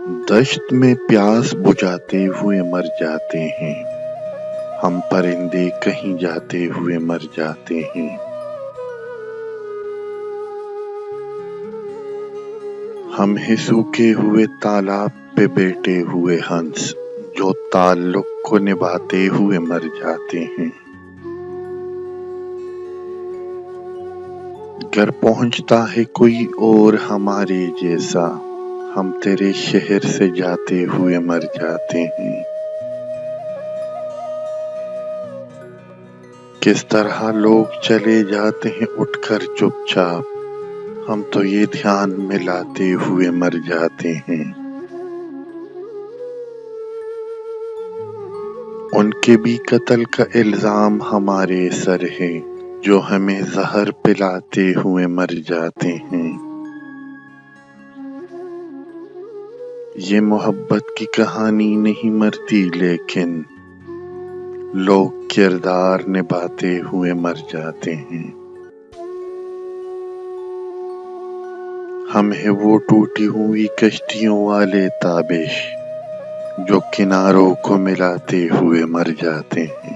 دشت میں پیاس بجھاتے ہوئے مر جاتے ہیں، ہم پرندے کہیں جاتے ہوئے مر جاتے ہیں۔ ہم ہیں سوکھے ہوئے تالاب پہ بیٹھے ہوئے ہنس، جو تعلق کو نبھاتے ہوئے مر جاتے ہیں۔ گر پہنچتا ہے کوئی اور ہمارے جیسا، ہم تیرے شہر سے جاتے ہوئے مر جاتے ہیں۔ کس طرح لوگ چلے جاتے ہیں اٹھ کر چپ چاپ، ہم تو یہ دھیان میں لاتے ہوئے مر جاتے ہیں۔ ان کے بھی قتل کا الزام ہمارے سر ہے، جو ہمیں زہر پلاتے ہوئے مر جاتے ہیں۔ یہ محبت کی کہانی نہیں مرتی، لیکن لوگ کردار نبھاتے ہوئے مر جاتے ہیں۔ ہم ہیں وہ ٹوٹی ہوئی کشتیوں والے تابش، جو کناروں کو ملاتے ہوئے مر جاتے ہیں۔